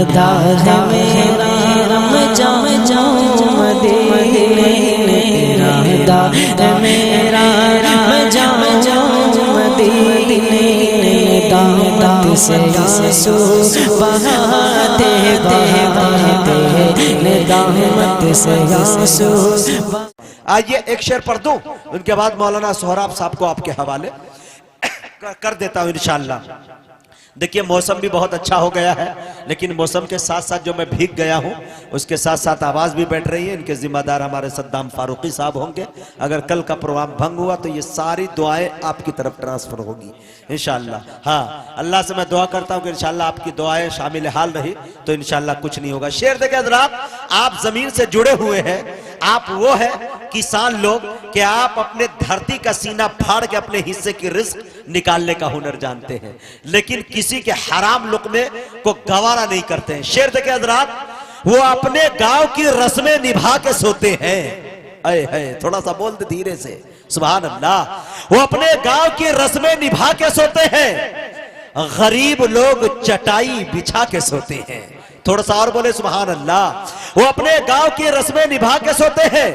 इरादा है मेरा रमजान जाऊं मदीने, इरादा है मेरा रमजान जाऊं मदीने, दामत से आंसू बहाते बहाते, दामत से आंसू। आइए एक शेर पढ़ दूं, उनके बाद मौलाना सोहराब साहब को आपके हवाले कर देता हूं इंशाअल्लाह। देखिए मौसम भी बहुत अच्छा हो गया है, लेकिन मौसम के साथ साथ जो मैं भीग गया हूं उसके साथ साथ आवाज भी बैठ रही है। इनके जिम्मेदार हमारे सद्दाम फारूकी साहब होंगे। अगर कल का प्रोग्राम भंग हुआ तो ये सारी दुआएं आपकी तरफ ट्रांसफर होगी इंशाअल्लाह। हाँ, अल्लाह से मैं दुआ करता हूं कि इंशाअल्लाह आपकी दुआएं शामिल हाल रही तो इंशाअल्लाह कुछ नहीं होगा। शेर देखिए हज़रात, आप जमीन से जुड़े हुए हैं, आप वो है किसान लोग कि आप अपने धरती का सीना फाड़ के अपने हिस्से की रिस्क निकालने का हुनर जानते हैं, लेकिन किसी के हराम लुक़मे को गवारा नहीं करते हैं। शेर देखे हज़रात, वो अपने गांव की रस्में निभा के सोते हैं। अय है, थोड़ा सा बोल दे धीरे से, सुभान अल्लाह। वो अपने गांव की रस्में निभा के सोते हैं, गरीब लोग चटाई बिछा के सोते हैं। थोड़ा सा और बोले सुभान अल्लाह। वो अपने गांव की रस्में निभा के सोते हैं,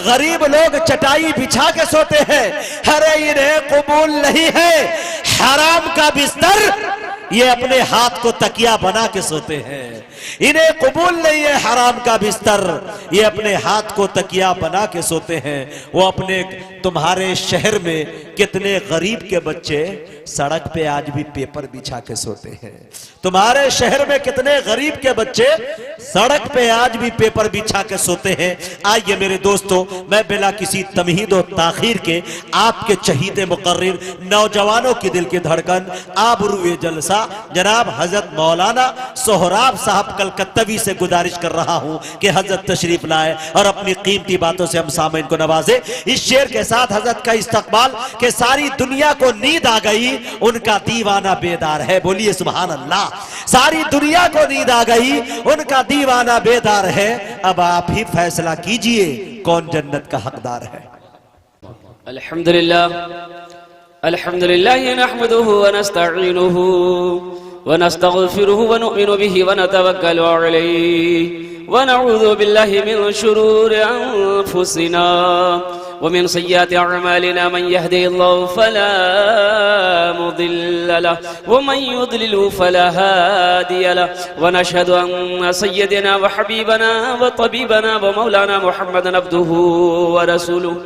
गरीब लोग चटाई बिछा के सोते हैं। अरे इन्हें कबूल नहीं है हराम का बिस्तर, ये अपने हाथ को तकिया बना के सोते हैं। इन्हें कबूल नहीं है हराम का बिस्तर, ये अपने हाथ को तकिया बना के सोते हैं। वो अपने तुम्हारे शहर में कितने गरीब के बच्चे सड़क पे आज भी पेपर बिछा के सोते हैं। तुम्हारे शहर में कितने गरीब के बच्चे सड़क पे आज भी पेपर बिछा के सोते हैं। आइए मेरे दोस्तों, मैं बिना किसी तमहीद और ताखीर के आपके चहीते मुकर्रिर, नौजवानों की दिल की धड़कन, आबरूए जलसा जनाब हजरत मौलाना सोहराब साहब कलकत्तवी से गुजारिश कर रहा हूं कि हजरत तशरीफ लाए और अपनी कीमती बातों से हम सामईन को नवाजे। इस शेर के साथ हजरत का इस्तकबाल कि सारी दुनिया को नींद आ गई, उनका दीवाना बेदार है। बोलिए सुभान अल्लाह। सारी दुनिया को नींद आ गई, उनका दीवाना बेदार है। अब आप ही फैसला कीजिए कौन जन्नत का हकदार है। अल्हम्दुलिल्लाह अल्हम्दुलिल्लाह नहमदुहु व नस्तईनुहु व नस्तगफिरुहु व नुमिनु बिही व नतवक्कलु अलैहि व नऊज़ु बिल्लाहि मिन शुरूरि अनफुसिना व मिन सय्यिआति अअमालिना मन यहदिहिल्लाहु फला मुदिल्ल लहु व मन युद्लिलहु फला हादिय लहु व नशहदु अन्न सय्यदना व हबीबना व तबीबना व मौलाना मुहम्मदन अब्दुहु व रसूलुहु।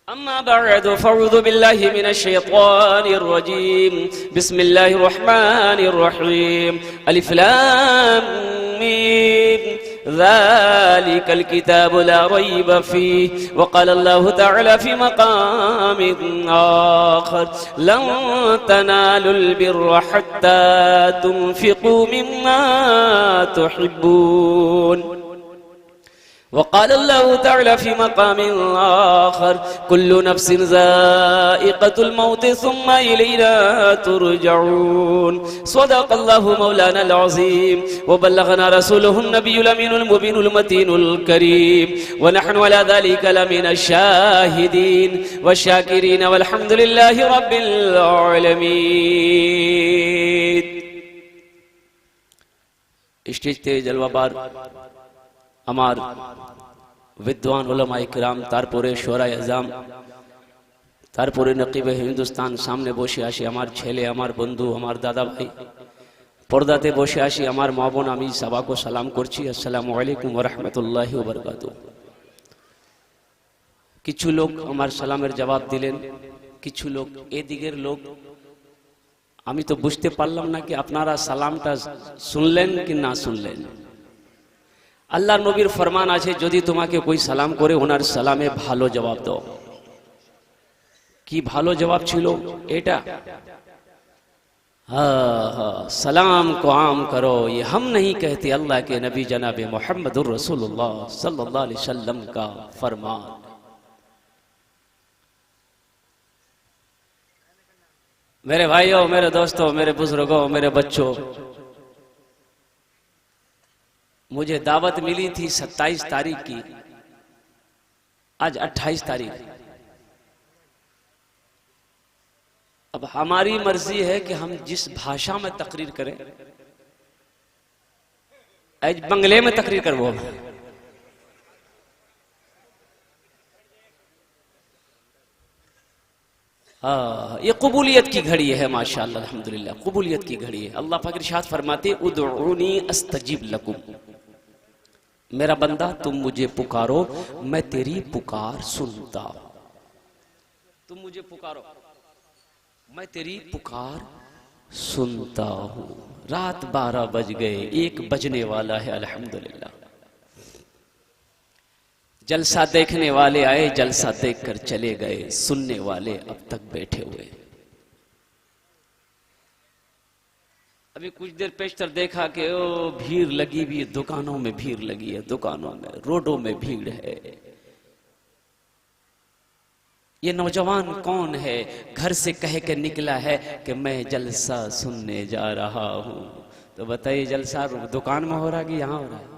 अम्मा बअद फअऊज़ु बिल्लाहि मिनश शैतानिर रजीम। बिस्मिल्लाहिर रहमानिर रहीम। अलिफ लाम मीम ज़ालिकल किताबु ला रैब फ़ीहि व क़ाल अल्लाहु तआला फ़ी मक़ामिन आख़र लन तनालुल बिर्रा हत्ता तुनफ़िक़ू मिम्मा तुहिब्बून। वक़ाल अल्लाहु तआला फ़ी मक़ामिन आख़र कुल्लु नफ़्सिन ज़ाइक़तुल मौत सुम्मा इलैना तुरजऊन। सदक़ल्लाहु मौलानल अज़ीम व बल्लगना रसूलुहुन नबियुल अमीनुल मुबीनुल मतीनुल करीम व नहनु अला ज़ालिका लमिनश शाहिदीन व शाकिरीन वल्हम्दुलिल्लाहि रब्बिल आलमीन। स्टेज ते जलवाबार আমার विद्वान उलमा इकराम, তারপরে শোরা আজম, তারপরে নকিবে হিন্দুস্তান, সামনে বসে আসি আমার ছেলে, আমার বন্ধু, আমার দাদা ভাই, পর্দাতে বসে আসি আমার মা বোন, আমি সবাইকে সালাম করছি। আসসালামু আলাইকুম ওয়া রাহমাতুল্লাহি ওয়া বারাকাতুহু। কিছু লোক আমার সালামের জবাব দিলেন, কিছু লোক এদিকের লোক, আমি তো বুঝতে পারলাম না কি আপনারা সালামটা শুনলেন কি না শুনলেন। আল্লাহর নবীর ফরমান আছে, যদি তোমাকে कोई সালাম করে ওনার সালামে ভালো জবাব দাও। কি ভালো জবাব ছিল এটা? सलाम को आम करो, ये हम नहीं कहते, अल्लाह के नबी जनाब मोहम्मदुर रसूलुल्लाह सल्लल्लाहु अलैहि वसल्लम का फरमान। मेरे भाइयों, मेरे दोस्तों, मेरे बुजुर्गों, मेरे बच्चों, मुझे दावत मिली थी 27 तारीख की, आज 28 तारीख। अब हमारी मर्जी है कि हम जिस भाषा में तकरीर करें। आज बंगले में तकरीर करवो। हाँ, ये कबूलियत की घड़ी है माशाअल्लाह, अल्हम्दुलिल्लाह, कबूलियत की घड़ी है। अल्लाह पाक इरशाद फरमाते उदउनी अस्तजिब लकुम, मेरा बंदा तुम मुझे पुकारो मैं तेरी पुकार सुनता हूं। तुम मुझे पुकारो मैं तेरी पुकार सुनता हूं। रात 12 बज गए, 1 बजने वाला है, अल्हम्दुलिल्लाह। जलसा देखने वाले आए, जलसा देखकर चले गए, सुनने वाले अब तक बैठे हुए। अभी कुछ देर पेशतर देखा कि ओ भीड़ लगी हुई है, दुकानों में भीड़ लगी है, दुकानों में, रोडों में भीड़ है। ये नौजवान कौन है? घर से कह के निकला है कि मैं जलसा सुनने जा रहा हूं। तो बताइए जलसा दुकान में हो रहा है कि यहां हो रहा है?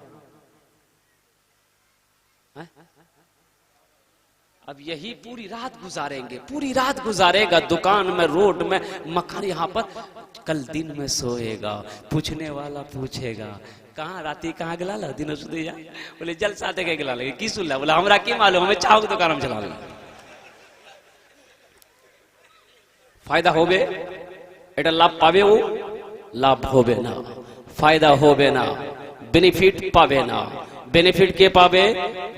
अब यही पूरी रात गुजारेंगे, पूरी रात गुजारेगा दुकान में, रोड में, मकान, यहाँ पर। कल दिन में सोएगा, पूछने वाला पूछेगा कहाँ राती कहाँ गिला ला दिन सुधे जा, बोले जलसा देखे गिला लगे की सुन ला, बोला हमरा की मालूम, हमें चाहो की दुकान में चला ला। फायदा होबे एटा लाभ पावे, वो लाभ होबे ना, फायदा होबे ना, बेनिफिट पावे ना। बेनिफिट के पावे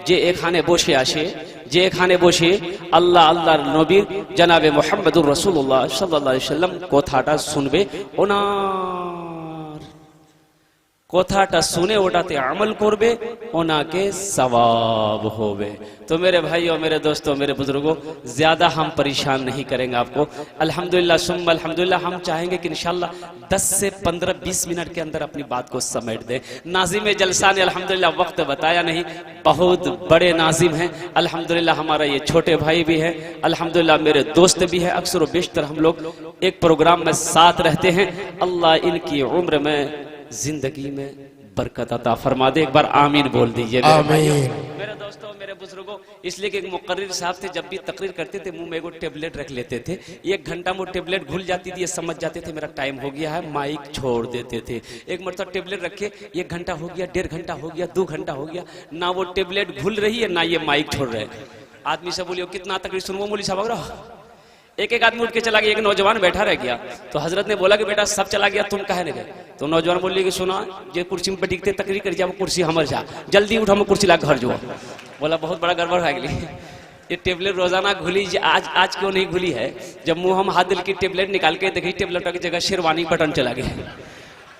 जे एखाने बসে আসে, যে এখানে বসে আল্লাহ আল্লাহর নবী জনাবে মুহাম্মদুর রাসূলুল্লাহ সাল্লাল্লাহু আলাইহি সাল্লাম কথাটা শুনবে, ওনার কথাটা শুনে ওটাতে আমল করবে, ওনাকে সওয়াब होवे। तो मेरे भाइयों, मेरे दोस्तों, मेरे बुजुर्गों, ज्यादा हम परेशान नहीं करेंगे आपको। अल्हम्दुलिल्लाह सुम्मा अल्हम्दुलिल्लाह, हम चाहेंगे कि इंशाअल्लाह 10 से 15-20 मिनट के अंदर अपनी बात को समेट दें। नाजिम जलसा ने अल्हम्दुलिल्लाह वक्त बताया नहीं, बहुत बड़े नाजिम हैं अल्हम्दुलिल्लाह। हमारा ये छोटे भाई भी हैं अल्हम्दुलिल्लाह, मेरे दोस्त भी हैं। अक्सर व बेशतर हम लोग एक प्रोग्राम में साथ रहते हैं। अल्लाह इनकी उम्र में, जिंदगी में बरकत अता फरमा दे। एक बार आमीन बोल दीजिए मेरे दोस्तों, मेरे बुजुर्गों। इसलिए कि मुकर्रिर साहब थे, जब भी तकरीर करते थे मुंह में एगो टेबलेट रख लेते थे। 1 घंटा में टेबलेट घुल जाती थी, ये समझ जाते थे मेरा टाइम हो गया है, माइक छोड़ देते थे। एक मरतबा टेबलेट रखे, 1 घंटा हो गया, 1.5 घंटा हो गया, 2 घंटा हो गया, ना वो टेबलेट घुल रही है ना ये माइक छोड़ रहे। आदमी से बोलियो कितना तकरीर सुनवो, मौलवी साहब। एक आदमी उठ के चला गया, एक नौजवान बैठा रह गया। तो हजरत ने बोला कि बेटा सब चला गया, तुम कहे नहीं गए? तो नौजवान बोली कि सुना, जे कुर्सी में बैठते तकरीर कर जा, वो कुर्सी हमर जा, जल्दी उठ, हम कुर्सी ला घर जो। बोला बहुत बड़ा गड़बड़ है गई, ये टेबलेट रोजाना घुली, आज क्यों नहीं घुली है? जब मुंह हम हाथ दिल की टेबलेट निकाल के देखी, टेबलेट की जगह शेरवानी बटन चला गया।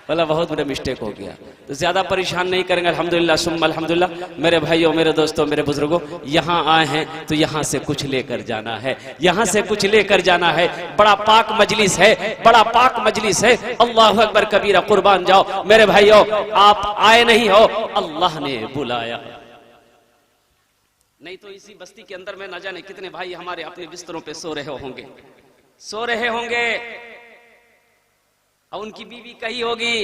बोला बहुत बड़ा मिस्टेक हो गया। तो ज्यादा परेशान नहीं करेंगे अल्हम्दुलिल्लाह सुम्मा अल्हम्दुलिल्लाह। मेरे भाइयों, मेरे दोस्तों, मेरे बुजुर्गों, यहाँ आए हैं तो यहाँ से कुछ लेकर जाना है, यहाँ से कुछ लेकर जाना है। बड़ा पाक मजलिस है, बड़ा पाक मजलिस है। अल्लाहु अकबर कबीरा, कुर्बान जाओ मेरे भाइयों। आप आए नहीं हो, अल्लाह ने बुलाया। नहीं तो इसी बस्ती के अंदर में न जाने कितने भाई हमारे अपने बिस्तरों पे सो रहे होंगे, सो रहे होंगे, और उनकी बीवी कही होगी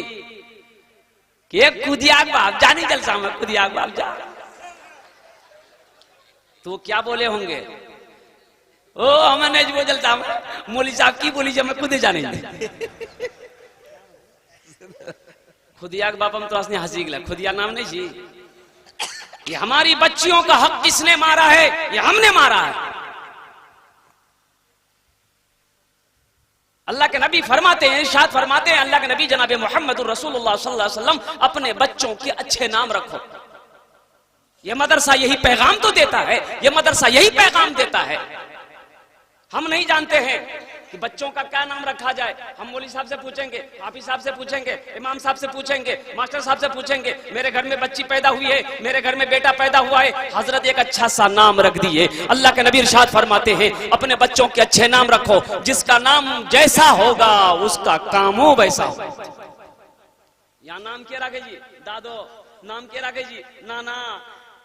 कि एक खुदियाक बाप जा, नहीं जलसा में खुदियाक बाप जा। तो वो क्या बोले होंगे? ओ हमें नहीं वो जलसा में मौलवी साहब की बोली जब मैं खुदे जाने खुदियाक बाप हम तो हंसने हंसी गला, खुदिया नाम नहीं जी। ये हमारी बच्चियों का हक किसने मारा है? ये हमने मारा है। अल्लाह के नबी फरमाते हैं, इरशाद फरमाते हैं अल्लाह के नबी जनाबे मुहम्मदुर रसूलुल्लाह सल्लल्लाहु अलैहि वसल्लम, अपने बच्चों के अच्छे नाम रखो। ये मदरसा यही पैगाम तो देता है, ये मदरसा यही पैगाम देता है। हम नहीं जानते हैं कि बच्चों का क्या नाम रखा जाए। हम मौलवी साहब से पूछेंगे, हाफिज साहब से पूछेंगे, इमाम साहब से पूछेंगे, मास्टर साहब से पूछेंगे। मेरे घर में बच्ची पैदा हुई है, मेरे घर में बेटा पैदा हुआ है, हजरत एक अच्छा सा नाम रख दिए। अल्लाह के नबी इरशाद फरमाते हैं अपने बच्चों के अच्छे नाम रखो, जिसका नाम जैसा होगा उसका काम हो वैसा हो। यहाँ नाम क्या रखे जी? दादो। नाम क्या रखे जी? नाना।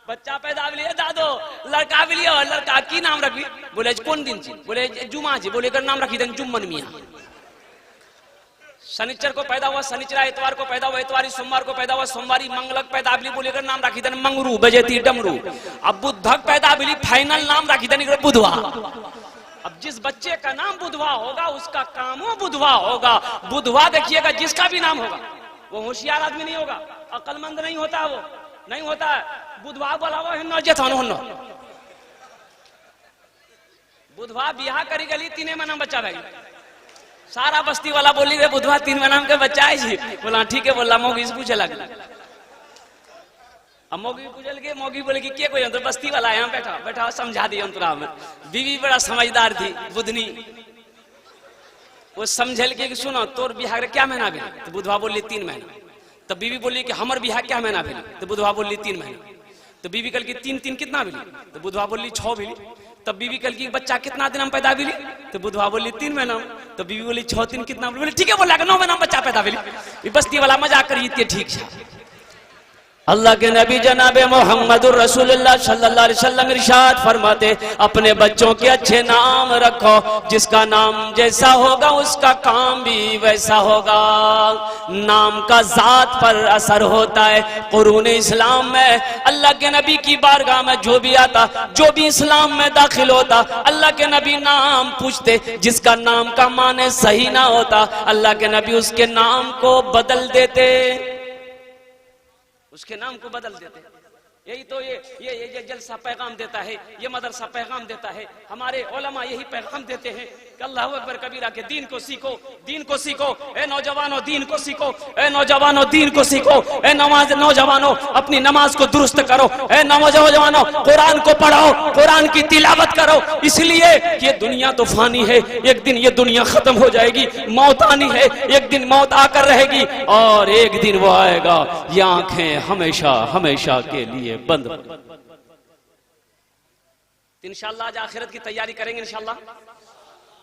बच्चा पैदा लिए दादो, लड़का भी लिया, लड़का की नाम रखी? बोले कौन दिन जी? बोले जुमा जी। बोले कर नाम रखी दें जुम्मन मियाँ। शनिचर को पैदा हुआ शनिचरा, इतवार को पैदा हुआ इतवारी, सोमवार को पैदा हुआ सोमवारी, मंगलक पैदा बिली, बोले कर नाम रखी दें मंगरू बजेती डमरू। अब बुधक पैदा बिली, फाइनल नाम रखी दें बुधवा। अब जिस बच्चे का नाम बुधवा होगा उसका काम हो बुधवा होगा। बुधवा देखिएगा जिसका भी नाम होगा, वो होशियार आदमी नहीं होगा, अक्लमंद नहीं होता, वो नहीं होता है। बुधवार बोलावो हिन्नो जेथानो हन्नो बुधवार बिहार करी गली 3 महीना बच्चा रह गई। सारा बस्ती वाला बोली रे बुधवार 3 महीना के बच्चा है जी। बोला ठीक है, बोला मोगी से पूछे लग। अब मोगी पूछल के मोगी बोले कि कोई अंतर बस्ती वाला यहाँ बैठा बैठा समझा दी अंतरा में। बीवी बड़ा समझदार थी बुधनी, वो समझल के सुनो तोर बिहार क्या महीना भी, तो बुधवा बोली 3 महीना। तब बीवी बोली कि हमर बिहार क्या महीना भी, तो बुधवा बोली 3 महीना। तो बीवी कल की 3 कितना मिली, तो बुधवा बोली 6 मिली। तब बीवी कल की बच्चा कितना दिन हम पैदा मिली, तो बुधवा बोली 3 महीना। तो बीवी बोली 6 दिन कितना बोली, ठीक है बोला 9 महीना बच्चा पैदा मिली। बस्ती वाला मजाक करिए ठीक है। अल्लाह के नबी जनाबे मोहम्मदुर रसूलुल्लाह सल्लल्लाहु अलैहि वसल्लम इरशाद फरमाते, अपने बच्चों के अच्छे नाम रखो, जिसका नाम जैसा होगा उसका काम भी वैसा होगा। नाम का जात पर असर होता है। कुरान इस्लाम में अल्लाह के नबी की बारगाह में जो भी आता, जो भी इस्लाम में दाखिल होता, अल्लाह के नबी नाम पूछते। जिसका नाम का माने सही ना होता, अल्लाह के नबी उसके नाम को बदल देते, उसके नाम को बदल देते। यही तो ये जलसा पैगाम देता है, ये मदरसा पैगाम देता है। हमारे उलमा यही पैगाम देते हैं कि अल्लाहु अकबर कबीरा के दीन को सीखो, दीन को सीखो। ए नौजवानों दीन को सीखो, ए नौजवानों दीन को सीखो। ए नौजवानों अपनी नमाज को दुरुस्त करो। ए नौजवानों कुरान को पढ़ो, कुरान की तिलावत करो। इसलिए कि ये दुनिया तो फानी है, एक दिन ये दुनिया खत्म हो जाएगी। मौत आनी है, एक दिन मौत आकर रहेगी और एक दिन वो आएगा, ये आंखें हमेशा हमेशा के लिए बंद। इंशाअल्लाह आज आखिरत की तैयारी करेंगे इंशाअल्लाह।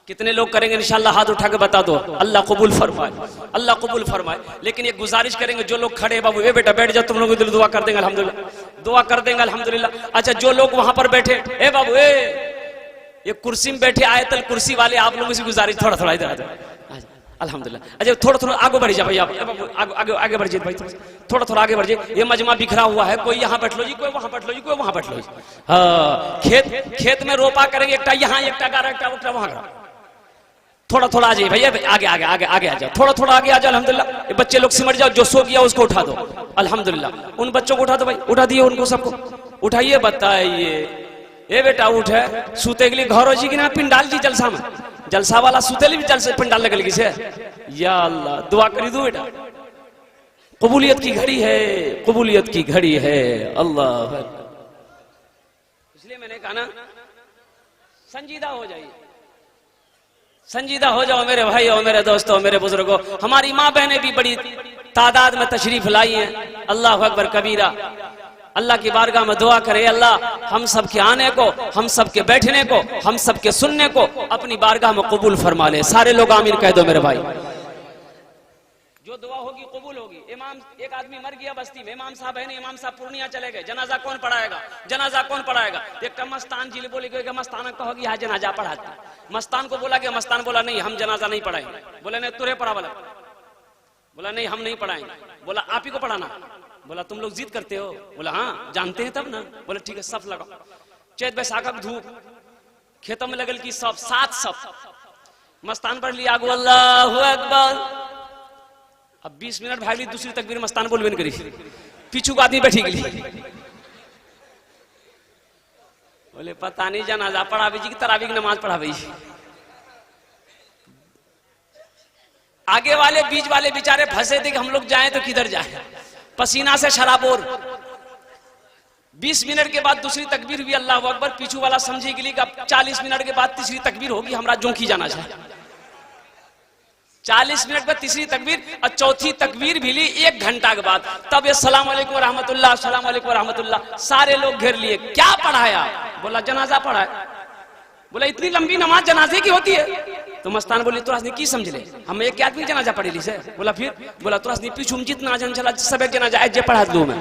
कितने लोग करेंगे इंशाअल्लाह? हाथ उठा के बता दो। अल्लाह कबूल फरमाए, अल्लाह कबूल फरमाए। लेकिन ये गुजारिश करेंगे जो लोग खड़े बाबू ए बेटा बैठ जाओ, तुम लोग दिल दुआ कर देंगे अल्हम्दुलिल्लाह, दुआ कर देंगे अल्हम्दुलिल्लाह। अच्छा जो लोग वहां पर बैठे, ए बाबू ये कुर्सी में बैठे आयतल कुर्सी वाले, आप लोगों से गुजारिश थोड़ा थोड़ा इधर आ जाओ अल्हम्दुलिल्लाह। अच्छा थोड़ा थोड़ा आगे बढ़ जा भाई, आप आगे आगे बढ़ जाए भाई, थोड़ा थोड़ा आगे बढ़ जाए। ये मजमा बिखरा हुआ है, कोई यहाँ बैठ लो जी, कोई वहां बैठ लो जी, कोई वहां बैठ लो जी। हाँ खेत में रोपा करेंगे, एकटा यहाँ एकटा गारा एकटा वहां करा। थोड़ा थोड़ा आ जाइए भैया, आगे आगे आगे आगे आ जाओ, थोड़ा थोड़ा आगे आ जाओ अल्हम्दुलिल्लाह। ये बच्चे लोग सिमट जाओ, जो सो गया उसको उठा दो अल्हम्दुलिल्लाह। उन बच्चों को उठा दो भाई, उठा दिए उनको सबको, उठाइए। बताइए ये बेटा उठ है सूते के लिए घर हो जी कि ना पिंडाल जी जलसा में, जलसा वाला सूते भी जलसे पिंडाल लगल किसे। या अल्लाह दुआ करी दो बेटा, कबूलियत की घड़ी है, कबूलियत की घड़ी है। अल्लाह इसलिए मैंने कहा ना संजीदा हो जाइए, संजीदा हो जाओ मेरे भाई और मेरे दोस्तों, मेरे बुजुर्गों। हमारी माँ बहनें भी बड़ी तादाद में तशरीफ लाई हैं। अल्लाह अकबर कबीरा। अल्लाह की बारगाह में दुआ करे, अल्लाह हम सब के आने को, हम सब के बैठने को, हम सब के सुनने को अपनी बारगाह में कबूल फरमा ले। सारे लोग आमीन कह दो मेरे भाई। जो दुआ होगी कबूल होगी। इमाम एक आदमी मर गया बस्ती में, इमाम साहब है नहीं, इमाम साहब पूर्णिया चले गए, जनाजा कौन पढ़ाएगा, जनाजा कौन पढ़ाएगा। एक मस्तान जी बोले कि मस्तान कहोगी यहाँ जनाजा पढ़ाता। मस्तान को बोला कि मस्तान बोला नहीं हम जनाजा नहीं पढ़ाएंगे। बोले नहीं तुरे पढ़ा वाला, बोला नहीं हम नहीं पढ़ाएंगे। बोला आप ही को पढ़ाना। बोला तुम लोग जिद करते हो। बोला हाँ जानते हैं तब ना। बोले ठीक है सब लगाओ। चैत बैसाख धूप खेतों में लगल की सब 7 सब मस्तान पढ़ लिया आगू अल्लाहु अकबर। अब 20 मिनट भाग ली, दूसरी तकबीर मस्तान बोलबे नहीं करी, पीछू को आदमी बैठी गई। बोले पता नहीं जनाजा पढ़ावे जी की तरावी की नमाज पढ़ावे। आगे वाले बीच वाले बेचारे फंसे थे कि हम लोग जाएं तो किधर जाएं, पसीना से शराबोर। 20 मिनट के बाद दूसरी तकबीर भी अल्लाह अकबर। पीछू वाला समझी के लिए 40 मिनट के बाद तीसरी तकबीर होगी, हमरा जोंकी जाना चाहिए। 40 मिनट में तीसरी तकबीर और चौथी तकबीर भी ली 1 घंटा के बाद। तब ये सलाम अलैकुम रहमतुल्लाह, सलाम अलैकुम रहमतुल्लाह। सारे लोग घेर लिए, क्या पढ़ाया? बोला जनाजा पढ़ाया। बोला इतनी लंबी नमाज जनाजे की होती है? तो मस्तान बोली तुरा की समझ ले, हम एक आदमी जनाजा पढ़े ली से। बोला फिर? बोला तुरा पीछू जितना जन चला सब एक जनाजा जे पढ़ा दू मैं।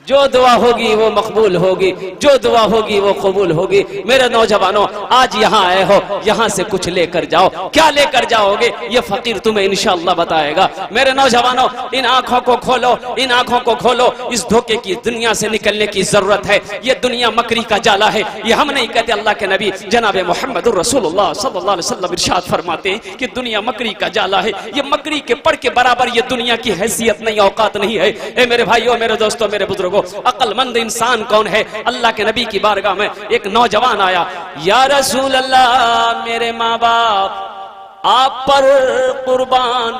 जो दुआ होगी वो मकबूल होगी, जो दुआ होगी वो कबूल होगी। मेरे नौजवानों, आज यहाँ आए हो, यहाँ से कुछ लेकर जाओ। क्या लेकर जाओगे ये फकीर तुम्हें इंशाअल्लाह बताएगा। मेरे नौजवानों, इन आंखों को खोलो, इन आंखों को खोलो। इस धोखे की दुनिया से निकलने की जरूरत है। ये दुनिया मकरी का जाला है। ये हम नहीं कहते, अल्लाह के नबी जनाब मोहम्मद रसूलुल्लाह सल्लल्लाहु अलैहि वसल्लम इरशाद फरमाते हैं कि दुनिया मकरी का जाला है। ये मकरी के पर के बराबर ये दुनिया की हैसियत नहीं, औकात नहीं है। ए मेरे भाइयों, मेरे दोस्तों, मेरे बुजुर्गों, अक्लमंद इंसान कौन है? अल्लाह के नबी की बारगाह में एक नौजवान आया, या रसूल अल्लाह, मेरे माँ बाप आप पर कुर्बान,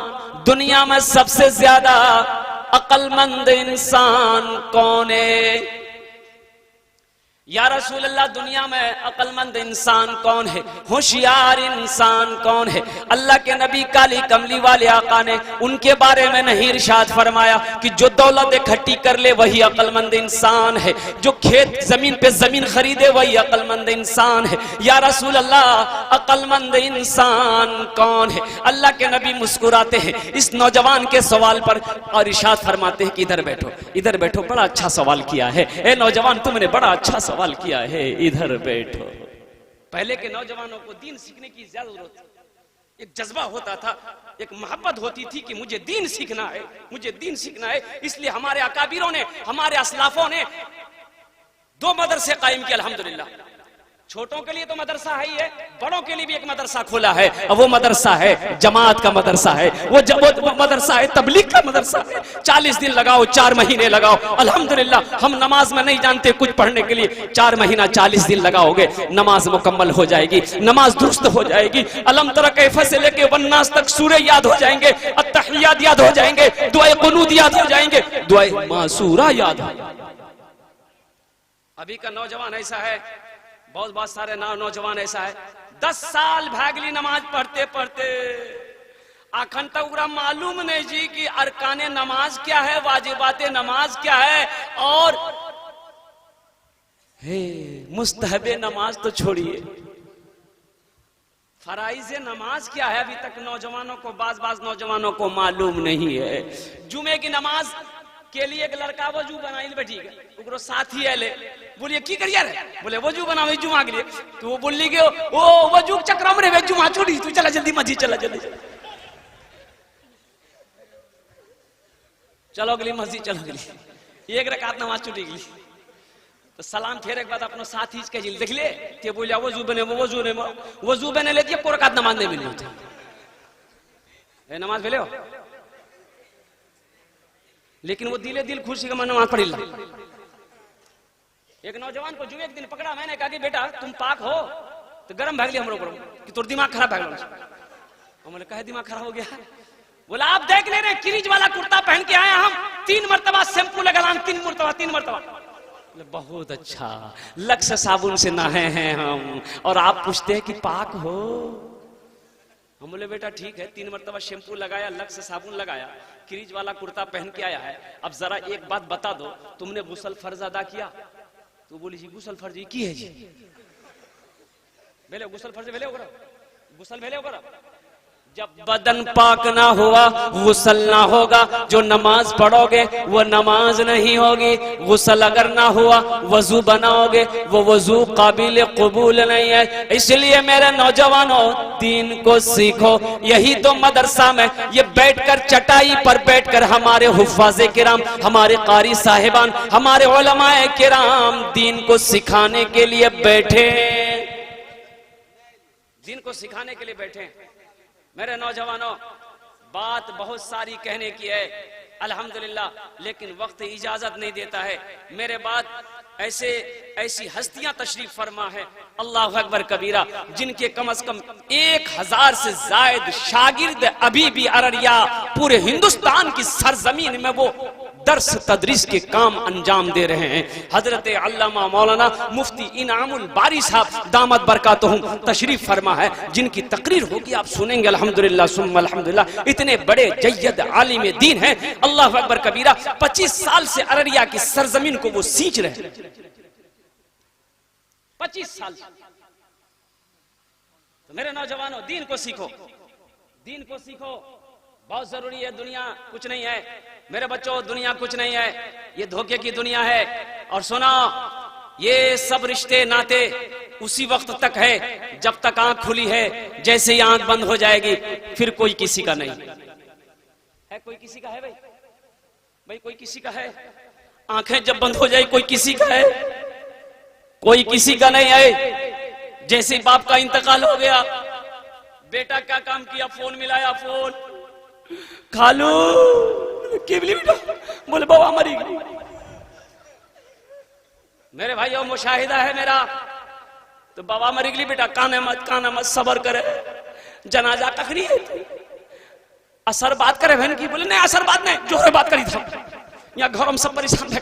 दुनिया में सबसे ज्यादा अक्लमंद इंसान कौन है? या रसूल अल्लाह, दुनिया में अक्लमंद इंसान कौन है, होशियार इंसान कौन है? अल्लाह के नबी काली कमली वाले आका ने उनके बारे में नहीं इरशाद फरमाया कि जो दौलत इकट्ठी कर ले वही अक्लमंद इंसान है, जो खेत जमीन पे जमीन खरीदे वही अक्लमंद इंसान है। या रसूल अल्लाह, अक्लमंद इंसान कौन है? अल्लाह के नबी मुस्कुराते हैं इस नौजवान के सवाल पर और इरशाद फरमाते हैं कि इधर बैठो, इधर बैठो, बड़ा अच्छा सवाल किया है। ए नौजवान, तुमने बड़ा अच्छा सवाल किया है, इधर बैठो। पहले के नौजवानों को दीन सीखने की ज्यादा जरूरत थी। एक जज्बा होता था, एक मोहब्बत होती थी कि मुझे दीन सीखना है, मुझे दीन सीखना है। इसलिए हमारे अकाबिरों ने, हमारे असलाफों ने 2 मदरसे कायम किए अल्हम्दुलिल्लाह। छोटों के लिए तो मदरसा है ही है, बड़ों के लिए भी एक मदरसा खोला है। अब वो मदरसा है जमात का मदरसा है, वो मदरसा है तबलीग का मदरसा है। 40 दिन लगाओ, 4 महीने लगाओ, अल्हम्दुलिल्लाह। हम नमाज में नहीं जानते कुछ पढ़ने के लिए, 4 महीना 40 दिन लगाओगे, नमाज मुकम्मल हो जाएगी, नमाज दुरुस्त हो जाएगी। अलम तरा कैफ से लेके वन्नास तक सूरे याद हो जाएंगे, अत्तहियात याद हो जाएंगे, दुआए कुनूत याद हो जाएंगे, दुआए मासूरा याद हो। अभी का नौजवान ऐसा है, बहुत सारे नौजवान ऐसा है, 10 साल भागली नमाज पढ़ते पढ़ते आखन तक पूरा मालूम नहीं जी कि अरकाने नमाज क्या है, वाजिबाते नमाज क्या है, और मुस्तहबे नमाज तो छोड़िए, फराइज़े नमाज क्या है अभी तक नौजवानों को, बाज नौजवानों को मालूम नहीं है। जुमे की नमाज के लिए एक लड़का वजू बनाई बैठी गए, साथी आले, बोलिए की करिए रे? बोले वजू बनाओ जुमा के लिए। तो वो बोली के ओ वजू चक्र में रे जुमा छोड़ी, तू चला जल्दी मस्जिद चला, जल्दी चलो अगली मस्जिद, चलो अगली। एक रकात नमाज छूटी गई तो सलाम फेरे के बाद अपना साथी के जिल देख ले के बोलिया वजू बने, वो वजू बने लेती है, कोई रकात नमाज नहीं मिली होती है। नमाज भेले हो, लेकिन वो दिले दिल खुशी का मन नमाज पढ़ी ला। एक नौजवान को जो एक दिन पकड़ा, मैंने कहा कि बेटा तुम पाक हो? तो गरम भाग लिया हम लोग कि तोर दिमाग खराब भाग लिया। हमने कहा दिमाग खराब हो गया? बोला आप देख ले रहे, किरीज वाला कुर्ता पहन के आया, हम 3 मरतबा शैम्पू लगा, 3 मरतबा। बहुत अच्छा, लक्स साबुन से नहाए हैं हम, और आप पूछते हैं कि पाक हो? हम बोले बेटा ठीक है, 3 मरतबा शैम्पू लगाया, लक्स साबुन लगाया, किरीज वाला कुर्ता पहन के आया है। अब जरा एक बात बता दो, तुमने गुसल फर्ज अदा किया? तो बोली जी गुसल फर्ज की है जी, भेले गुसल फर्ज भेले होगा, गुसल भेले होगा। जब बदन पाक ना हुआ गुसल ना होगा, जो नमाज पढ़ोगे वो नमाज नहीं होगी। गुसल अगर ना हुआ वजू बनाओगे वो वजू काबिल कबूल नहीं है। इसलिए मेरे नौजवानों, दीन को सीखो। यही तो मदरसा में ये बैठकर चटाई पर बैठकर हमारे हुफ़ाज़े किराम, हमारे कारी साहिबान, हमारे उलमाए किराम दीन को सिखाने के लिए बैठे, दीन को सिखाने के लिए बैठे। मेरे नौजवानों, बात बहुत सारी कहने की है अल्हम्दुलिल्लाह, लेकिन वक्त इजाजत नहीं देता है। मेरे बाद ऐसी हस्तियां तशरीफ फरमा है, अल्लाह अकबर कबीरा, जिनके कम से कम 1000 से जायद शागिर्द अभी भी अररिया, पूरे हिंदुस्तान की सरजमीन में वो दर्स तदरीस के काम अंजाम दे रहे हैं। हजरत अल्लामा मौलाना मुफ्ती इनामुल बारी साहब दामत बरकातुहुम तशरीफ फरमा है, जिनकी तकरीर होगी आप सुनेंगे अल्हम्दुलिल्लाह सुम्मा अल्हम्दुलिल्लाह। इतने बड़े जय्यद आलिम दीन हैं, अल्लाह अकबर कबीरा। 25 साल से अररिया की सरजमीन को वो सींच रहे हैं, 25 साल। तो मेरे नौजवानों, दीन को सीखो, दीन को सीखो, बहुत जरूरी है। दुनिया कुछ नहीं है, मेरे बच्चों, दुनिया कुछ नहीं है, ये धोखे की दुनिया है। और सुना, ये सब रिश्ते नाते उसी वक्त तक है जब तक आंख खुली है। जैसे ही आंख बंद हो जाएगी फिर कोई किसी का नहीं है। कोई किसी का है भाई? भाई कोई किसी का है? आंखें जब बंद हो जाए कोई किसी का है? कोई किसी का नहीं है। जैसे ही बाप का इंतकाल हो गया, बेटा क्या काम किया? फोन मिलाया, फोन खालू केवली बेटा बोले बाबा मरी गई। मेरे भाइयों, मुशाहिदा है मेरा। तो बाबा मरी गई बेटा, काना मत सबर करे, जनाजा कखनी है, असर बात करे बहन की। बोले नहीं असर बात नहीं, जोरे बात करी था, यहाँ घर हम सब परेशान थे।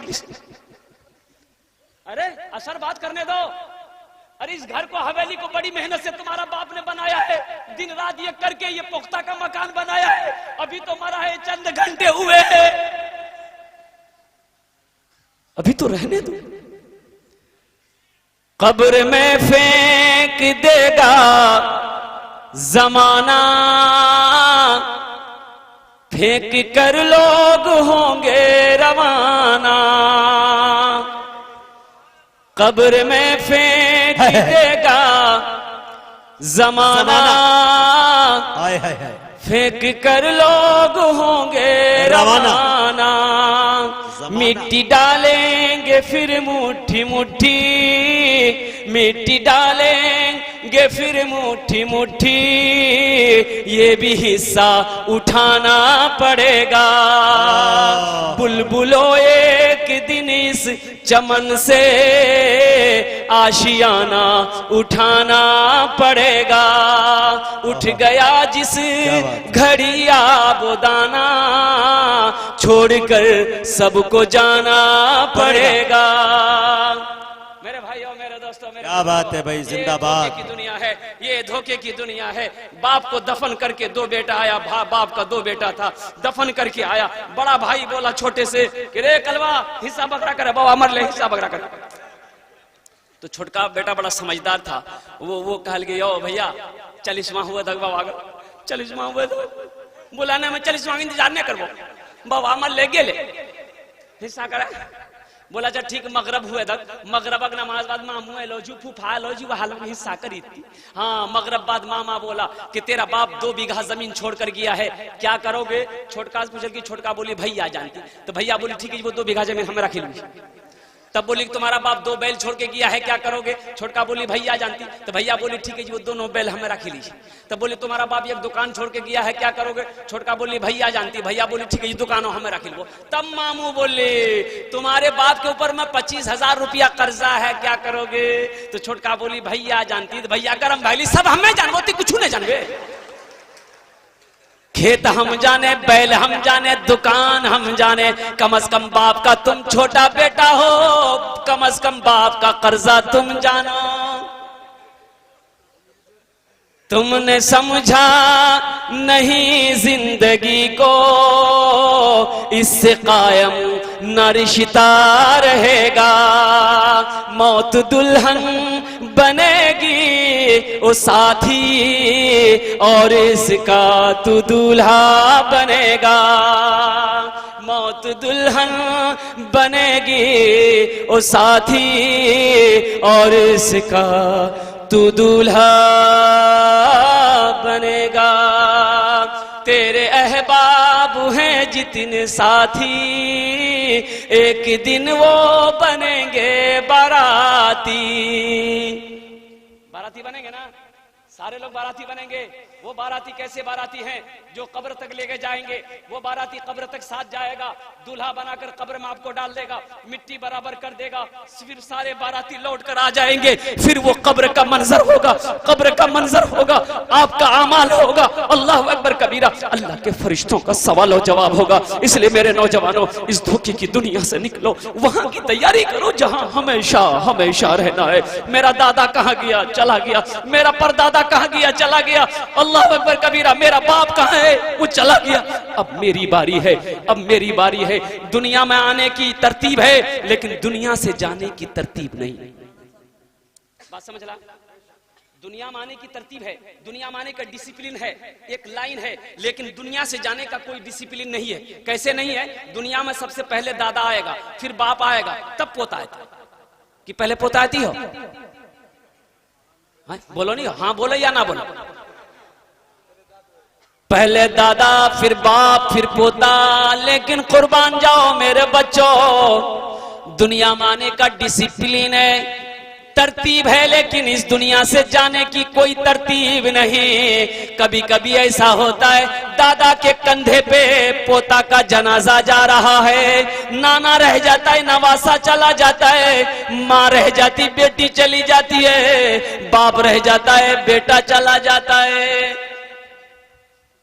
अरे असर बात करने दो। अरे इस घर को, हवेली को बड़ी मेहनत से तुम्हारा बाप ने बनाया है, दिन रात ये करके ये पुख्ता का मकान बनाया है। अभी तो मरा है, चंद घंटे हुए हैं, अभी तो रहने दो। कब्र में फेंक देगा जमाना, फेंक कर लोग होंगे रवाना। कब्र में फेंक देगा जमाना, फेंक कर लोग होंगे रवाना। मिट्टी डालेंगे फिर मुट्ठी मुट्ठी, मिट्टी डालेंगे फिर मुट्ठी मुट्ठी, ये भी हिस्सा उठाना पड़ेगा। बुलबुलो एक दिन इस चमन से आशियाना उठाना पड़ेगा। उठ गया जिस घड़ी वो दाना, छोड़कर सबको जाना पड़ेगा। मेरे भाइयों, मेरे दोस्तों, मेरे क्या बात है भाई, जिंदाबाद। की दुनिया है, ये धोखे की दुनिया है। बाप को दफन करके दो बेटा आया, बाप का दो बेटा था, दफन करके आया। बड़ा भाई बोला छोटे से कि रे कलवा हिस्सा बकरा करे, बाबा मर ले हिस्सा बकरा करे। तो छोटका बेटा बड़ा समझदार था, वो कह गया यो भैया 40वां हुआ था बाबा, 40वां हुआ था, बुलाने में 40वां इंतजार नहीं करबो, बाबा मर ले गेले हिस्सा करे। बोला अच्छा ठीक, मगरब हुए तक, मगरब की नमाज बाद मामू लोजू फूफा लोजू हाल हिस्सा करी थी। हाँ, मगरब बाद मामा बोला कि तेरा बाप 2 बीघा जमीन छोड़कर गया है, क्या करोगे? छोटका से पूछा कि छोटका बोली भैया जानती। तो भैया बोली ठीक है वो 2 बीघा जमीन हमें रखी लूंगी। तब बोली तुम्हारा बाप 2 बैल छोड़ के गया है, क्या करोगे? छोटका बोली भैया जानती। तो भैया बोली ठीक है जी वो दोनों बैल हमें रखी लीजिए। तब बोली तुम्हारा बाप एक दुकान छोड़ के गया है, क्या करोगे? छोटका बोली भैया जानती। भैया बोली ठीक है ये दुकानों हमें रखी लो। तब मामू बोले तुम्हारे बाप के ऊपर में 25,000 रुपया कर्जा है, क्या करोगे? तो छोटका बोली भैया जानती। तो भैया गरम भाई सब हमें जानवती कुछ नहीं जानवे, खेत हम जाने, बैल हम जाने, दुकान हम जाने, कम से कम बाप का तुम छोटा बेटा हो, कम से कम बाप का कर्जा तुम जानो। तुमने समझा नहीं जिंदगी को, इससे कायम न रिश्ता रहेगा। मौत दुल्हन बनेगी ओ साथी, और इसका तू दूल्हा बनेगा। मौत दुल्हन बनेगी ओ साथी, और इसका तू दूल्हा बनेगा। तेरे अहबाब हैं जितने साथी, एक दिन वो बनेंगे बाराती। बाराती बनेंगे ना, सारे लोग बाराती बनेंगे। वो बाराती कैसे बाराती हैं? जो कब्र तक लेके जाएंगे, वो बाराती कब्र तक साथ जाएगा, दूल्हा बनाकर कब्र में आपको डाल देगा, मिट्टी बराबर कर देगा, फिर सारे बाराती लौट कर आ जाएंगे। फिर वो कब्र का मंजर होगा, कब्र का मंजर होगा, आपका अमाल होगा, अल्लाह अकबर कबीरा, अल्लाह के फरिश्तों का सवाल और जवाब होगा। इसलिए मेरे नौजवानों, इस धोखे की दुनिया से निकलो, वहां की तैयारी करो जहां हमेशा हमेशा रहना है। मेरा दादा कहाँ गया? चला गया। मेरा परदादा कहाँ गया? चला गया। अल्लाह अकबर कबीरा, मेरा बाप कहाँ है? वो चला गया। अब मेरी बारी है, अब मेरी बारी है। दुनिया में आने की तरतीब है, लेकिन दुनिया से जाने की तरतीब नहीं। बात समझ ला? दुनिया माने की तरतीब है, दुनिया माने का डिसिप्लिन है, एक लाइन है, लेकिन दुनिया से जाने का कोई डिसिप्लिन नहीं है। कैसे नहीं है? दुनिया में सबसे पहले दादा आएगा, फिर बाप आएगा, तब पोता आएगा। कि पहले पोता आती हो? हाँ, बोलो नहीं, हाँ बोलो या ना बोलो। पहले दादा, फिर बाप, फिर पोता। लेकिन कुर्बान जाओ मेरे बच्चों, दुनिया माने का डिसिप्लिन है, तरतीब है, लेकिन इस दुनिया से जाने की कोई तरतीब नहीं। कभी कभी ऐसा होता है, दादा के कंधे पे पोता का जनाजा जा रहा है, नाना रह जाता है, नवासा चला जाता है, माँ रह जाती, बेटी चली जाती है, बाप रह जाता है, बेटा चला जाता है।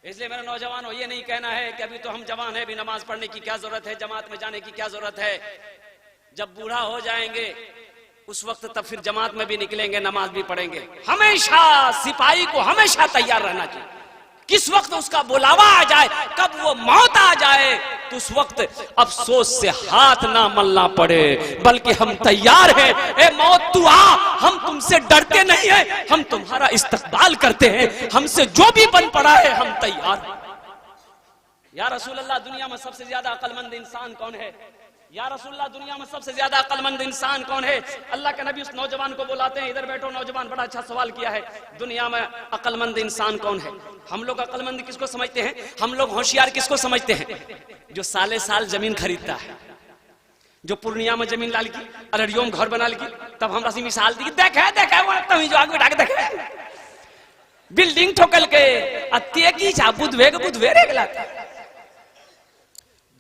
इसलिए मेरे नौजवानों, ये नहीं कहना है कि अभी तो हम जवान हैं, भी नमाज पढ़ने की क्या जरूरत है, जमात में जाने की क्या जरूरत है। जब बूढ़ा हो जाएंगे उस वक्त तब फिर जमात में भी निकलेंगे, नमाज भी पढ़ेंगे। हमेशा सिपाही को हमेशा तैयार रहना चाहिए। किस वक्त उसका बुलावा आ जाए, कब वो मौत आ जाए, तो उस वक्त अफसोस से हाथ ना मलना पड़े, बल्कि हम तैयार हैं। ए मौत तू आ, हम तुमसे डरते नहीं है, हम तुम्हारा इस्तकबाल करते हैं, हमसे जो भी बन पड़ा है हम तैयार हैं। या रसूल अल्लाह, दुनिया में सबसे ज्यादा अक्लमंद इंसान कौन है? या रसूलुल्लाह, दुनिया में सबसे ज्यादा अक्लमंद इंसान कौन है? अल्लाह के नबी उस नौजवान को बुलाते हैं, इधर बैठो नौजवान, बड़ा अच्छा सवाल किया है, दुनिया में अक्लमंद इंसान कौन है? हम लोग अक्लमंद किसको समझते हैं? हम लोग होशियार किसको समझते हैं? जो साले साल जमीन खरीदता है, जो पूर्णिया में जमीन लाल की, अररियो में घर बना ली, तब हमरा से मिसाल दी, देखे देखे वो तभी जो आगे बैठा के देखे बिल्डिंग ठोकल के अत्यगी जा बुधवेरे के लाता।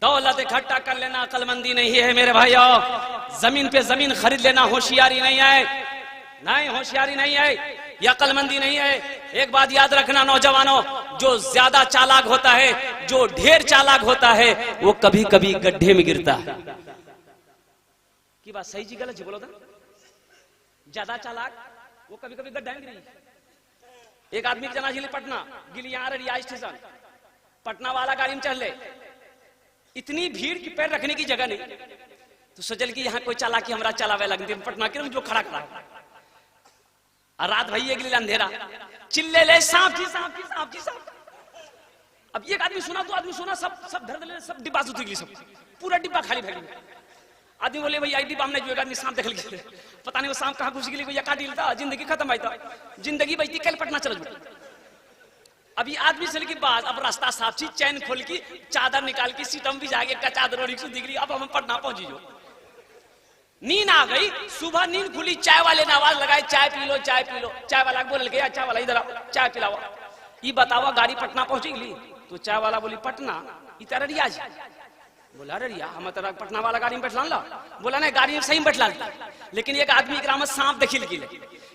दौलत इकट्ठा कर लेना अक्लमंदी नहीं है मेरे भाइयों। जमीन पे जमीन खरीद लेना होशियारी नहीं है, नहीं होशियारी नहीं है, यह अक्लमंदी नहीं है। एक बात याद रखना नौजवानों, जो ज्यादा चालाक होता है, जो ढेर चालाक होता है, वो कभी कभी गड्ढे में गिरता है। की बात सही जी गलत जी बोलो था? ज्यादा चालाक वो कभी कभी गड्ढे में गिरी। एक आदमी की जना झीली पटना गिली, यहाँ रिया स्टेशन, पटना वाला गाड़ी में चढ़ ले, इतनी भीड़ की पैर रखने की जगह नहीं, तो सोचल कि यहाँ कोई चालाकी हमरा चलावे लगती, पटना के जो खड़ा खड़ा रात भई एक अंधेरा चिल्ले ले सांप की सांप की सांप की सांप। अब एक आदमी सुना, तो आदमी सुना, सब धर ले, सब डिब्बा सुती गई, सब पूरा डिब्बा खाली भर। आदमी बोले भाई आई डिब्बा हमने जो एक आदमी सांप देख लिया, पता नहीं वो सांप कहाँ घुस गई, या काट था, जिंदगी खत्म आई था, जिंदगी बचती, कल पटना चल जाए। अभी आदमी चल की बात, अब रास्ता साफ थी, चैन खोल की, चादर निकाल की, सीटम भी जाके का चादर और दिख रही, अब हम पटना पहुंची जो। नींद आ गई, सुबह नींद खुली, चाय वाले ने आवाज लगाई, चाय पी लो चाय पी लो। चाय वाला बोल गया, चाय वाला इधर आओ, चाय पिलाओ। ये बतावा गाड़ी पटना पहुंची गई, तो चाय वाला बोली पटना इतर रिया जी। बोला रिया हम तेरा पटना वाला गाड़ी में बैठला ला। बोला नहीं, गाड़ी में सही में बैठला, लेकिन एक आदमी के सांप देखिल की,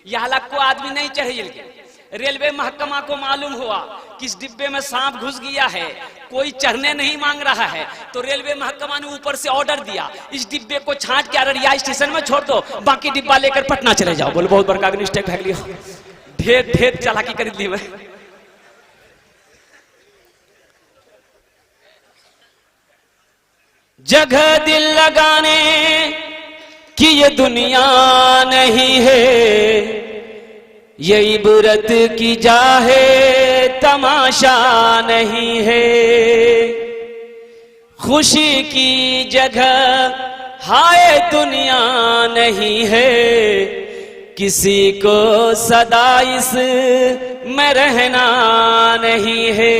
यह अलग को आदमी नहीं चढ़े। रेलवे महकमा को मालूम हुआ कि इस डिब्बे में सांप घुस गया है, कोई चढ़ने नहीं मांग रहा है, तो रेलवे महकमा ने ऊपर से ऑर्डर दिया, इस डिब्बे को छांट के अररिया स्टेशन में छोड़ दो, बाकी डिब्बा लेकर पटना चले जाओ। बोले बहुत बड़का मिस्टेक भाग लिया, ढेर ढेर चालाकी कर ली मैं। जगह दिल लगाने की ये दुनिया नहीं है, ये इबरत की जाहे तमाशा नहीं है। खुशी की जगह हाय दुनिया नहीं है, किसी को सदा इस में रहना नहीं है।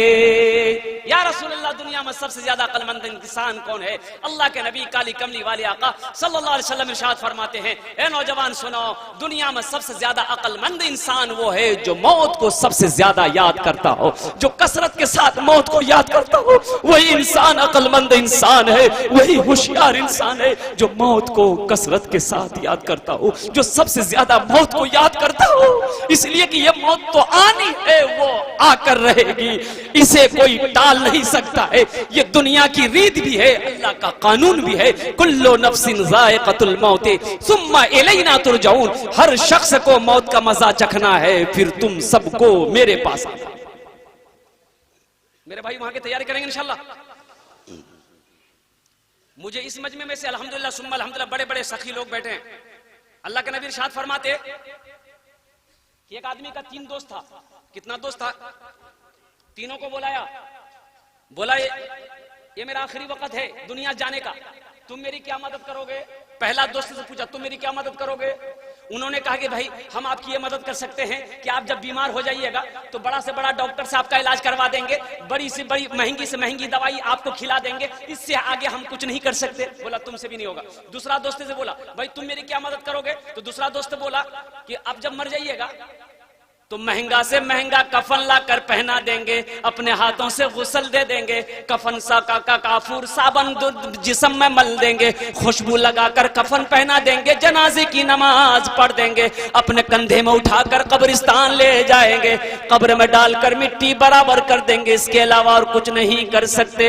या रसूलुल्लाह, दुनिया में सबसे ज्यादा अक्लमंद इंसान कौन है? अल्लाह के नबी काली कमली वाले आका सल्लल्लाहु अलैहि वसल्लम इरशाद फरमाते हैं, ए नौजवान सुनो, दुनिया में सबसे ज्यादा अक्लमंद इंसान वो है जो मौत को सबसे ज्यादा याद करता हो, जो कसरत के साथ मौत को याद करता हो, वही इंसान अक्लमंद इंसान है, वही होशियार इंसान है जो मौत को कसरत के साथ याद करता हो, जो सबसे ज्यादा मौत को याद करता हो। इसलिए कि ये मौत तो आनी है, वो आकर रहेगी, इसे कोई टाल नहीं सकता है। ये दुनिया की रीत भी है, अल्लाह का कानून भी है, कुल्लु नफ्सिन ज़ाइक़तुल मौत सुम्मा इलैना तुरजाऊन। हर शख्स को मौत का मजा चखना है, फिर तुम सबको मेरे पास आना। मेरे भाई वहां की तैयारी करेंगे इंशाल्लाह। मुझे इस मजमे में से अल्हम्दुलिल्लाह सुम्मा अल्हम्दुलिल्लाह बड़े बड़े सखी लोग बैठे हैं। अल्लाह के नबी इरशाद फरमाते, कि एक आदमी का 3 दोस्त था। कितना दोस्त था? तीनों को बुलाया, बोला ये मेरा आखिरी वक्त है दुनिया जाने का, तुम मेरी क्या मदद करोगे? पहला दोस्त से पूछा तुम मेरी क्या मदद करोगे? उन्होंने कहा कि भाई हम आपकी ये मदद कर सकते हैं कि आप जब बीमार हो जाइएगा तो बड़ा से बड़ा डॉक्टर से आपका इलाज करवा देंगे, बड़ी से बड़ी महंगी से महंगी दवाई आपको खिला देंगे, इससे आगे हम कुछ नहीं कर सकते। बोला तुमसे भी नहीं होगा। दूसरा दोस्त से बोला भाई तुम मेरी क्या मदद करोगे? तो दूसरा दोस्त बोला कि आप जब मर जाइएगा तो महंगा से महंगा कफन ला कर पहना देंगे, अपने हाथों से गुस्ल दे देंगे, कफन सा का काफूर साबन जिस्म में मल देंगे, खुशबू लगाकर कफन पहना देंगे, जनाजे की नमाज पढ़ देंगे, अपने कंधे में उठाकर कब्रिस्तान ले जाएंगे, कब्र में डालकर मिट्टी बराबर कर देंगे, इसके अलावा और कुछ नहीं कर सकते।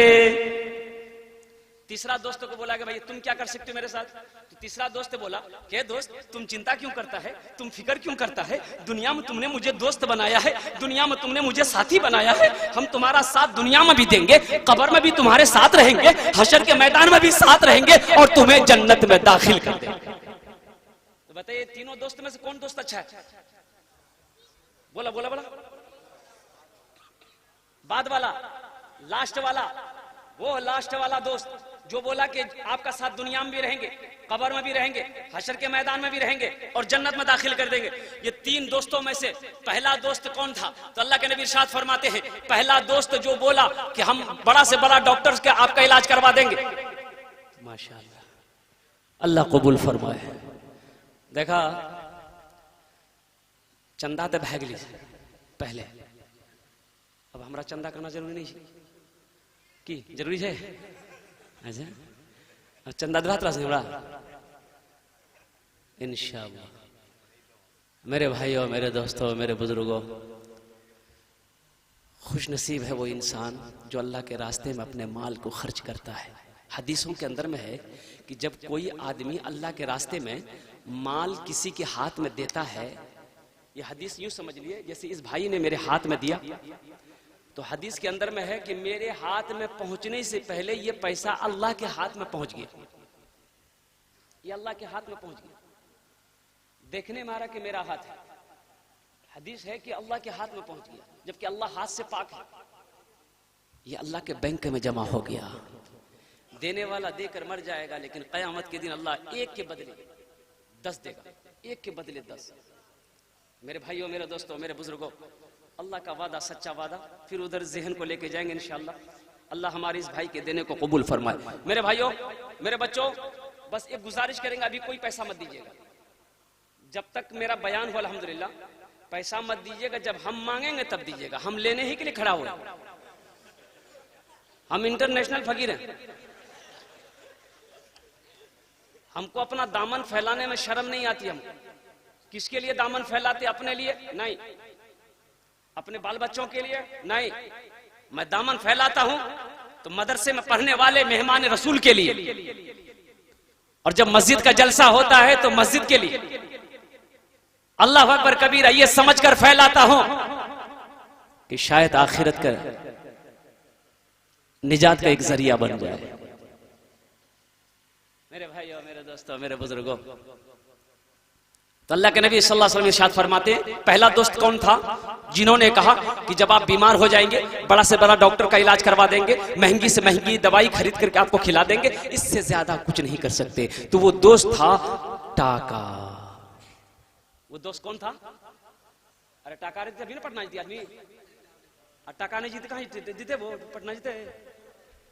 तीसरा दोस्त को बोला कि भाई तुम क्या कर सकते हो मेरे साथ? तो तीसरा दोस्त बोला कि दोस्त तुम चिंता क्यों करता है, तुम फिक्र क्यों करता है? दुनिया में तुमने मुझे दोस्त बनाया है, दुनिया में तुमने मुझे साथी बनाया है, हम तुम्हारा साथ दुनिया में भी देंगे, कब्र में भी तुम्हारे साथ रहेंगे, हशर के मैदान में भी साथ रहेंगे और तुम्हें जन्नत में दाखिल कर देंगे। तो बताइए तीनों दोस्त में से कौन दोस्त अच्छा है? बोला बोला बोला। बाद वाला, लास्ट वाला, वो लास्ट वाला दोस्त जो बोला कि आपका साथ दुनिया में भी रहेंगे, कब्र में भी रहेंगे, हशर के मैदान में भी रहेंगे और जन्नत में दाखिल कर देंगे। ये 3 दोस्तों में से पहला दोस्त कौन था? तो अल्लाह के नबी इरशाद फरमाते हैं पहला दोस्त जो बोला कि हम बड़ा से बड़ा डॉक्टर के आपका इलाज करवा देंगे। माशाअल्लाह, अल्लाह कबूल फरमाए। देखा चंदा तो भाग ली पहले, अब हमारा चंदा करना जरूरी नहीं कि जरूरी है? अच्छा चंदा दिलात रहा हमरा इंशाअल्लाह। मेरे भाइयों, मेरे दोस्तों, मेरे बुजुर्गों, खुश नसीब है वो इंसान जो अल्लाह के रास्ते में अपने माल को खर्च करता है। हदीसों के अंदर में है कि जब कोई आदमी अल्लाह के रास्ते में माल किसी के हाथ में देता है, ये हदीस यूं समझ लिए जैसे इस भाई ने मेरे हाथ में दिया, तो हदीस के अंदर में है कि मेरे हाथ में पहुंचने से पहले ये पैसा अल्लाह के हाथ में पहुंच गया, ये अल्लाह के हाथ में पहुंच गया। देखने में आ रहा कि मेरा हाथ है, हदीस है कि अल्लाह के हाथ में पहुंच गया, जबकि अल्लाह हाथ से पाक है। ये अल्लाह के बैंक में जमा हो गया। देने वाला देकर मर जाएगा, लेकिन कयामत के दिन अल्लाह 1 के बदले 10 देगा, 1 के बदले 10। मेरे भाइयों, मेरे दोस्तों, मेरे बुजुर्गों, अल्लाह का वादा सच्चा वादा, फिर उधर जहन को लेके जाएंगे इंशाअल्लाह। अल्लाह हमारे इस भाई के देने को कबूल फरमाए। मेरे भाइयों, मेरे बच्चों, बस एक गुजारिश करेंगे, अभी कोई पैसा मत दीजिएगा जब तक मेरा बयान हो। अल्हम्दुलिल्लाह, पैसा मत दीजिएगा, जब हम मांगेंगे तब दीजिएगा। हम लेने ही के लिए खड़ा हुए, हम इंटरनेशनल फकीर हैं, हमको अपना दामन फैलाने में शर्म नहीं आती। हम किसके लिए दामन फैलाते? अपने लिए नहीं, अपने बाल बच्चों के लिए नहीं। मैं दामन फैलाता हूं तो मदरसे में पढ़ने वाले मेहमान रसूल के लिए, और जब मस्जिद का जलसा होता है तो मस्जिद के लिए। अल्लाह अकबर कबीरा, ये समझकर फैलाता हूं कि शायद आखिरत का निजात का एक जरिया बन जाए। मेरे भाइयों, मेरे दोस्तों, मेरे बुजुर्गों, तो अल्लाह के नबी सल्लल्लाहु अलैहि वसल्लम इरशाद फरमाते हैं पहला दोस्त कौन था? जिन्होंने कहा कि जब आप बीमार हो जाएंगे बड़ा से बड़ा डॉक्टर का इलाज करवा देंगे, महंगी से महंगी दवाई खरीद करके आपको खिला देंगे, इससे ज्यादा कुछ नहीं कर सकते। तो वो दोस्त था टाका। वो दोस्त कौन था? अरे टाका रे तभी ना पटना जीते आदमी, और टाका नहीं जीते कहाँ जीते? वो पटना जीते।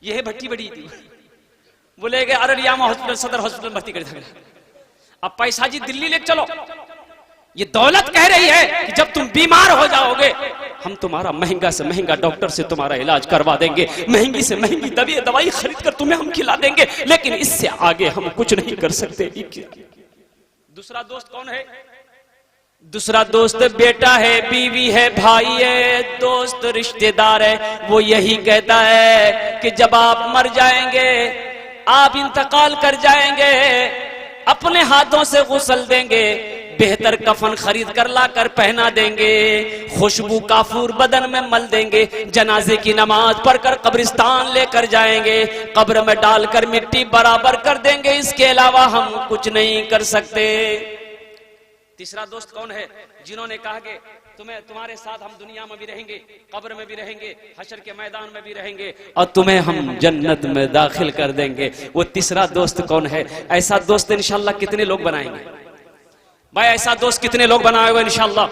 ये है भट्टी बड़ी थी, बोले गए अररिया में हॉस्पिटल, सदर हॉस्पिटल भर्ती कर दिया। अब पैसा जी दिल्ली लेके चलो। ये दौलत कह रही है कि जब तुम बीमार हो जाओगे हम तुम्हारा महंगा से महंगा डॉक्टर से तुम्हारा इलाज करवा देंगे, महंगी से महंगी दवाई खरीद कर तुम्हें हम खिला देंगे, लेकिन इससे आगे हम कुछ नहीं कर सकते। दूसरा दोस्त कौन है? दूसरा दोस्त बेटा है, बीवी है, भाई है, दोस्त रिश्तेदार है। वो यही कहता है कि जब आप मर जाएंगे, आप इंतकाल कर जाएंगे, अपने हाथों से गुस्ल देंगे, बेहतर कफन खरीद कर लाकर पहना देंगे, खुशबू काफूर बदन में मल देंगे, जनाजे की नमाज पढ़कर कब्रिस्तान लेकर जाएंगे, कब्र में डालकर मिट्टी बराबर कर देंगे, इसके अलावा हम कुछ नहीं कर सकते। तीसरा दोस्त कौन है? जिन्होंने कहा कि तुम्हारे साथ हम दुनिया में भी रहेंगे, कब्र में भी रहेंगे, हशर के मैदान में भी रहेंगे और तुम्हें हम जन्नत में दाखिल कर देंगे। वो तीसरा दोस्त कौन है? ऐसा दोस्त इंशाल्लाह कितने लोग बनाएंगे भाई? ऐसा दोस्त कितने लोग बनाए हुए इंशाल्लाह?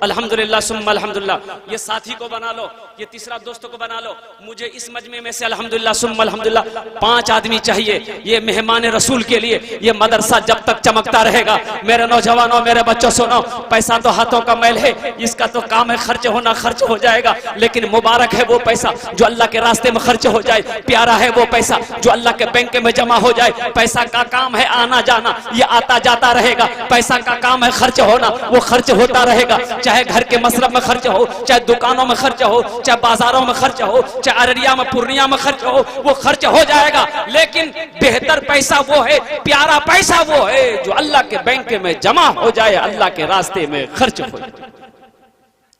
अल्हम्दुलिल्लाह सुम्मा अल्हम्दुलिल्लाह। ये साथी को बना लो, ये तीसरा दोस्तों को बना लो। मुझे इस मजमे में से अल्हम्दुलिल्लाह सुम्मा अल्हम्दुलिल्लाह 5 आदमी चाहिए। ये मेहमान रसूल के लिए ये मदरसा जब तक चमकता रहेगा। मेरे नौजवानों, मेरे बच्चों सुनो, पैसा तो हाथों का मैल है, इसका तो काम है खर्च होना, खर्च हो जाएगा। लेकिन मुबारक है वो पैसा जो अल्लाह के रास्ते में खर्च हो जाए, प्यारा है वो पैसा जो अल्लाह के बैंक में जमा हो जाए। पैसा का काम है आना जाना, ये आता जाता रहेगा। पैसा का काम है खर्च होना, वो खर्च होता रहेगा। चाहे घर के मसरफ में खर्च हो, चाहे दुकानों में खर्च हो, चाहे बाजारों में खर्च हो, चाहे अररिया में पूर्णिया में खर्च हो, वो खर्च हो जाएगा। लेकिन बेहतर पैसा वो है, प्यारा पैसा वो है जो अल्लाह के बैंक में जमा हो जाए, अल्लाह के रास्ते में खर्च हो जाए।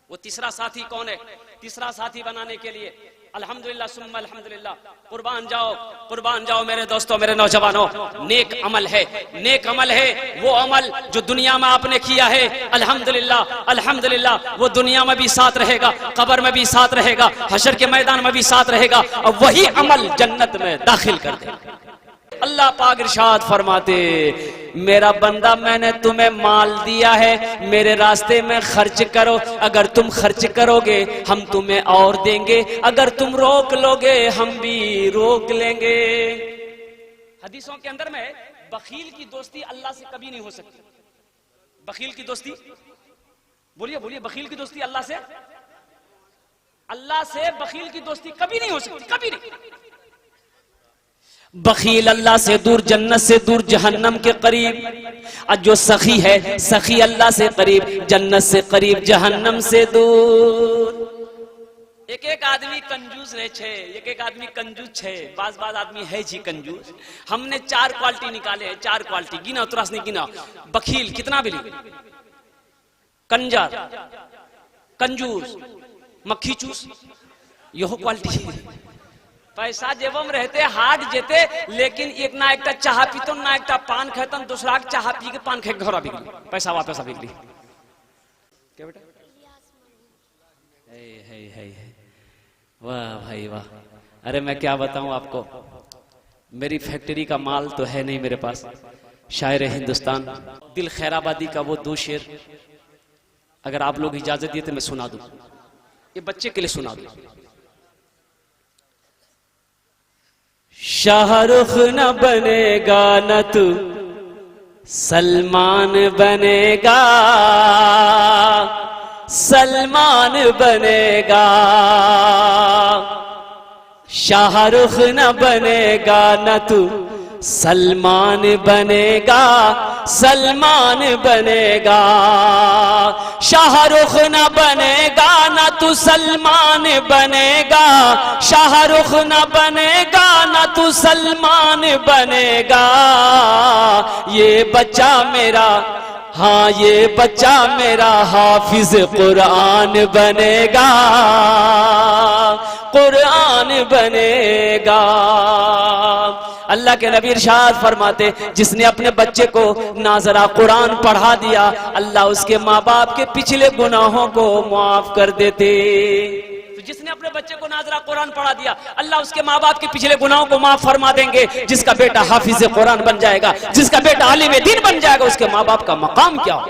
वो तीसरा साथी कौन है? तीसरा साथी बनाने के लिए अल्हम्दुलिल्लाह सुम्मा अल्हम्दुलिल्लाह कुर्बान जाओ मेरे दोस्तों, मेरे नौजवानों। नेक अमल है, नेक अमल है वो अमल जो दुनिया में आपने किया है। अल्हम्दुलिल्लाह अल्हम्दुलिल्लाह वो दुनिया में भी साथ रहेगा, कब्र में भी साथ रहेगा, हशर के मैदान में भी साथ रहेगा और वही अमल जन्नत में दाखिल कर देगा। अल्लाह पाक इरशाद फरमाते, मेरा बंदा मैंने तुम्हें माल दिया है, मेरे रास्ते में खर्च करो। अगर तुम खर्च करोगे हम तुम्हें और देंगे, अगर तुम रोक लोगे हम भी रोक लेंगे। हदीसों के अंदर में बखील की दोस्ती अल्लाह से कभी नहीं हो सकती। बखील की दोस्ती, बोलिए बोलिए, बखील की दोस्ती अल्लाह से बखील की दोस्ती कभी नहीं हो सकती, कभी नहीं। बखील अल्लाह से दूर, जन्नत से दूर, जहन्नम के करीब। और जो सखी है, सखी अल्लाह से करीब, जन्नत से करीब, जहन्नम से दूर। एक आदमी कंजूस रहे छे, एक आदमी कंजूस छे, बाज आदमी है जी कंजूस। हमने 4 क्वालिटी निकाले हैं, 4 क्वालिटी गिना, तुरस नहीं गिना। बखील कितना बिली, कंजर, कंजूस, मक्खी चूस, यह क्वालिटी। पैसा जेबम रहते हाट जेते, लेकिन एक ना एक चाह पीतन, ना एक पान खेतन, दूसरा चाह पी के पान खे घर बिगली, पैसा वापस बिगली। क्या बेटा? वाह भाई वाह। अरे मैं क्या बताऊं आपको, मेरी फैक्ट्री का माल तो है नहीं मेरे पास। शायर हिंदुस्तान दिल खैराबादी का वो 2 शेर अगर आप लोग इजाजत दिए तो मैं सुना दूं, ये बच्चे के लिए सुना दूं। शाहरुख न बनेगा न तू सलमान बनेगा, सलमान बनेगा। शाहरुख न बनेगा न तू सलमान बनेगा, सलमान बनेगा। शाहरुख न बनेगा न तू सलमान बनेगा, शाहरुख न बनेगा न तू सलमान बनेगा। ये बच्चा मेरा, हाँ ये बच्चा मेरा हाफिज कुरान बनेगा, कुरान बनेगा। अल्लाह के नबी इरशाद फरमाते, जिसने अपने बच्चे को नाजरा कुरान पढ़ा दिया, अल्लाह उसके माँ बाप के पिछले गुनाहों को माफ कर देते। तो जिसने अपने बच्चे को नाजरा कुरान पढ़ा दिया, अल्लाह उसके माँ बाप के पिछले गुनाहों को माफ फरमा देंगे। जिसका बेटा हाफिज कुरान बन जाएगा, जिसका बेटा आलिम दीन बन जाएगा, उसके माँ बाप का मकाम क्या हो।